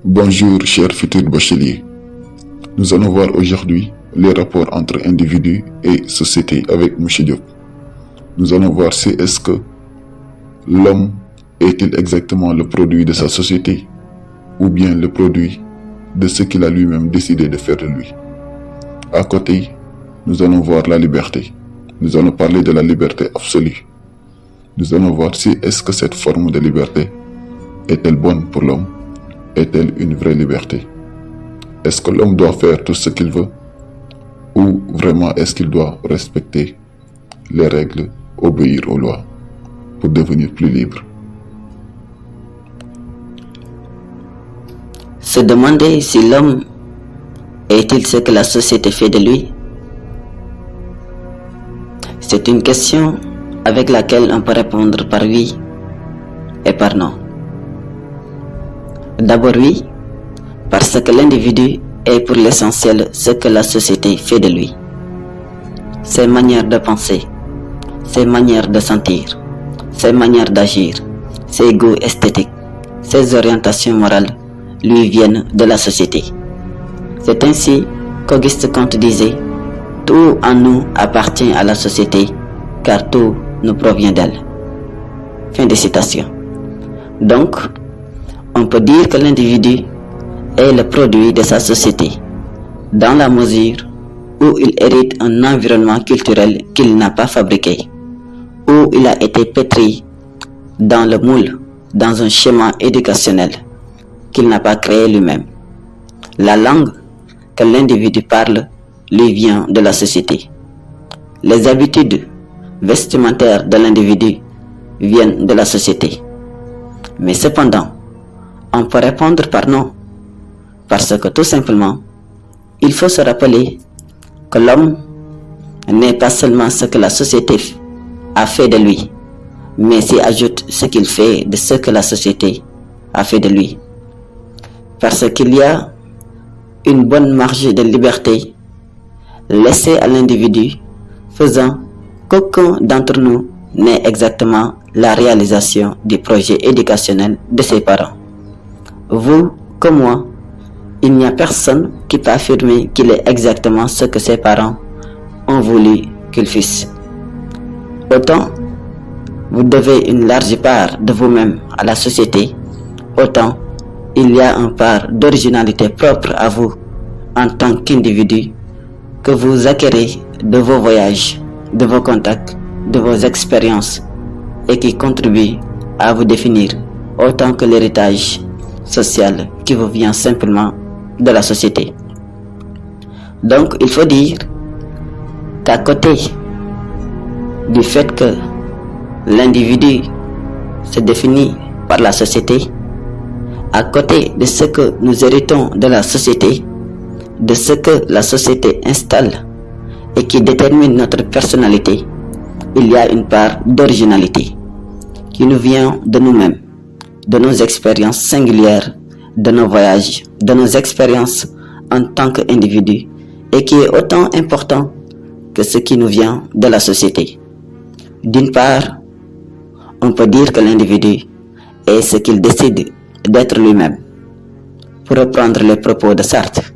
Bonjour chers futurs bacheliers. Nous allons voir aujourd'hui les rapports entre individus et société avec M. Diop. Nous allons voir si est-ce que l'homme est-il exactement le produit de sa société ou bien le produit de ce qu'il a lui-même décidé de faire de lui. À côté, nous allons voir la liberté. Nous allons parler de la liberté absolue. Nous allons voir si est-ce que cette forme de liberté est-elle bonne pour l'homme? Est-elle une vraie liberté? Est-ce que l'homme doit faire tout ce qu'il veut? Ou vraiment est-ce qu'il doit respecter les règles, obéir aux lois pour devenir plus libre? Se demander si l'homme est-il ce que la société fait de lui? C'est une question avec laquelle on peut répondre par oui et par non. D'abord oui, parce que l'individu est pour l'essentiel ce que la société fait de lui. Ses manières de penser, ses manières de sentir, ses manières d'agir, ses goûts esthétiques, ses orientations morales lui viennent de la société. C'est ainsi qu'Auguste Comte disait « Tout en nous appartient à la société, car tout nous provient d'elle. » Fin de citation. Donc, on peut dire que l'individu est le produit de sa société, dans la mesure où il hérite un environnement culturel qu'il n'a pas fabriqué, où il a été pétri dans le moule, dans un schéma éducationnel qu'il n'a pas créé lui-même. La langue que l'individu parle lui vient de la société. Les habitudes vestimentaires de l'individu viennent de la société. Mais cependant, on peut répondre par non, parce que tout simplement, il faut se rappeler que l'homme n'est pas seulement ce que la société a fait de lui, mais s'y ajoute ce qu'il fait de ce que la société a fait de lui. Parce qu'il y a une bonne marge de liberté laissée à l'individu, faisant qu'aucun d'entre nous n'est exactement la réalisation du projet éducationnel de ses parents. Vous, comme moi, il n'y a personne qui peut affirmer qu'il est exactement ce que ses parents ont voulu qu'il fût. Autant vous devez une large part de vous-même à la société, autant il y a une part d'originalité propre à vous en tant qu'individu que vous acquérez de vos voyages, de vos contacts, de vos expériences et qui contribue à vous définir autant que l'héritage social qui vous vient simplement de la société. Donc il faut dire qu'à côté du fait que l'individu se définit par la société, à côté de ce que nous héritons de la société, de ce que la société installe et qui détermine notre personnalité, il y a une part d'originalité qui nous vient de nous-mêmes, de nos expériences singulières, de nos voyages, de nos expériences en tant qu'individu et qui est autant important que ce qui nous vient de la société. D'une part, on peut dire que l'individu est ce qu'il décide d'être lui-même, pour reprendre les propos de Sartre.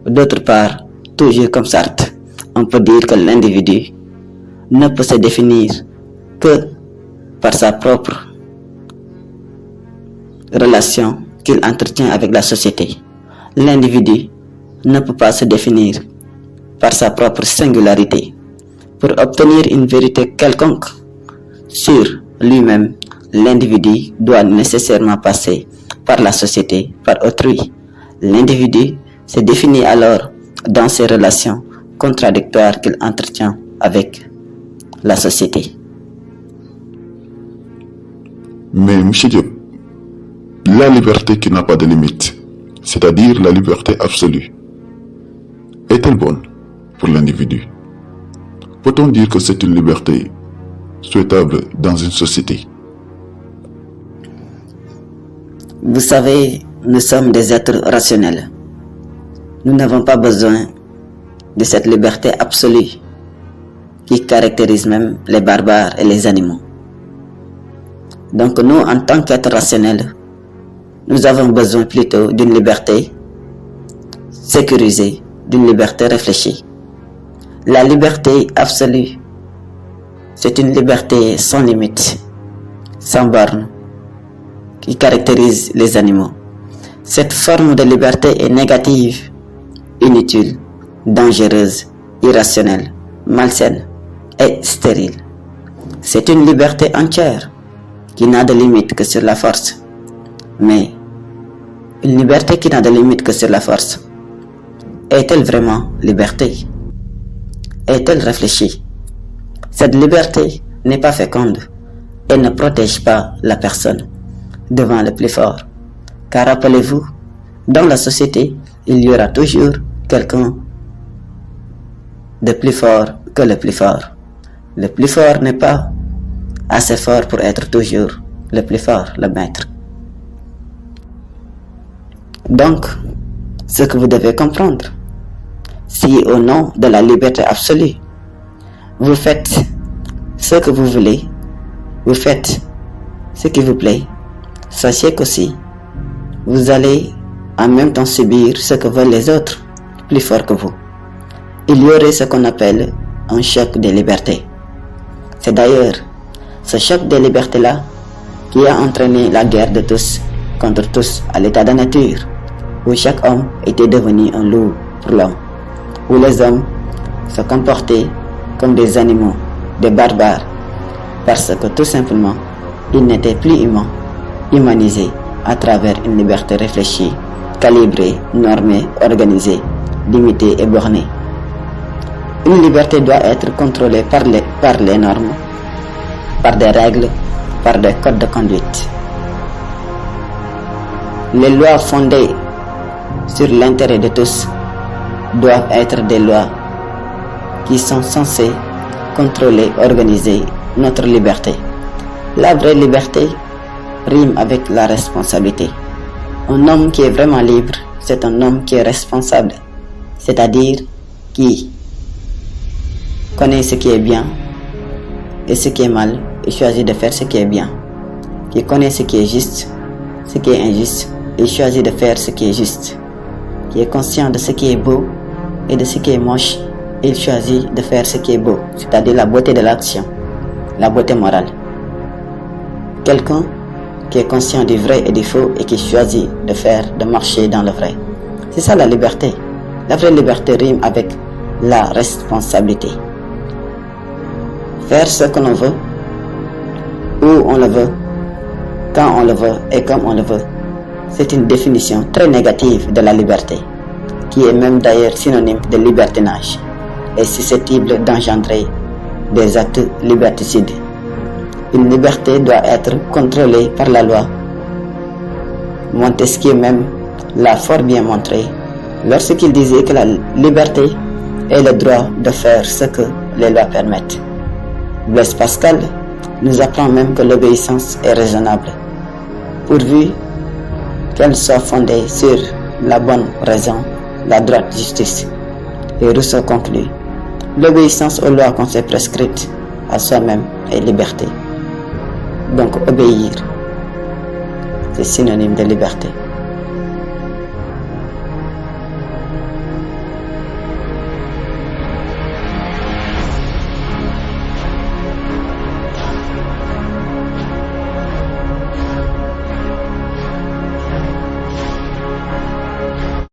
D'autre part, toujours comme Sartre, on peut dire que l'individu ne peut se définir que par sa propre relation qu'il entretient avec la société. L'individu ne peut pas se définir par sa propre singularité. Pour obtenir une vérité quelconque sur lui-même, l'individu doit nécessairement passer par la société, par autrui. L'individu se définit alors dans ses relations contradictoires qu'il entretient avec la société. Mais M. Diop, la liberté qui n'a pas de limite, c'est-à-dire la liberté absolue, est-elle bonne pour l'individu? Peut-on dire que c'est une liberté souhaitable dans une société? Vous savez, nous sommes des êtres rationnels. Nous n'avons pas besoin de cette liberté absolue qui caractérise même les barbares et les animaux. Donc nous, en tant qu'êtres rationnels, nous avons besoin plutôt d'une liberté sécurisée, d'une liberté réfléchie. La liberté absolue, c'est une liberté sans limite, sans borne, qui caractérise les animaux. Cette forme de liberté est négative, inutile, dangereuse, irrationnelle, malsaine et stérile. C'est une liberté entière qui n'a de limite que sur la force. Mais une liberté qui n'a de limite que sur la force, est-elle vraiment liberté? Est-elle réfléchie? Cette liberté n'est pas féconde. Elle ne protège pas la personne devant le plus fort. Car rappelez-vous, dans la société, il y aura toujours quelqu'un de plus fort que le plus fort. Le plus fort n'est pas assez fort pour être toujours le plus fort, le maître. Donc, ce que vous devez comprendre, si au nom de la liberté absolue, vous faites ce que vous voulez, vous faites ce qui vous plaît, sachez qu'aussi, vous allez en même temps subir ce que veulent les autres, plus fort que vous. Il y aurait ce qu'on appelle un choc des libertés. C'est d'ailleurs ce choc des libertés-là qui a entraîné la guerre de tous contre tous à l'état de nature, où chaque homme était devenu un loup pour l'homme, où les hommes se comportaient comme des animaux, des barbares, parce que tout simplement, ils n'étaient plus humains, humanisés à travers une liberté réfléchie, calibrée, normée, organisée, limitée et bornée. Une liberté doit être contrôlée par les normes, par des règles, par des codes de conduite. Les lois fondées sur l'intérêt de tous doivent être des lois qui sont censées contrôler, organiser notre liberté. La vraie liberté rime avec la responsabilité. Un homme qui est vraiment libre, c'est un homme qui est responsable, c'est-à-dire qui connaît ce qui est bien et ce qui est mal et choisit de faire ce qui est bien, qui connaît ce qui est juste, ce qui est injuste et choisit de faire ce qui est juste, qui est conscient de ce qui est beau et de ce qui est moche et il choisit de faire ce qui est beau, c'est-à-dire la beauté de l'action, la beauté morale. Quelqu'un qui est conscient du vrai et du faux et qui choisit de marcher dans le vrai. C'est ça la liberté. La vraie liberté rime avec la responsabilité. Faire ce que l'on veut, où on le veut, quand on le veut et comme on le veut. C'est une définition très négative de la liberté, qui est même d'ailleurs synonyme de libertinage et susceptible d'engendrer des actes liberticides. Une liberté doit être contrôlée par la loi. Montesquieu même l'a fort bien montré lorsqu'il disait que la liberté est le droit de faire ce que les lois permettent. Blaise Pascal nous apprend même que l'obéissance est raisonnable, pourvu qu'elle soit fondée sur la bonne raison, la droite justice. Et Rousseau conclut: l'obéissance aux lois qu'on s'est prescrites à soi-même est liberté. Donc obéir, c'est synonyme de liberté.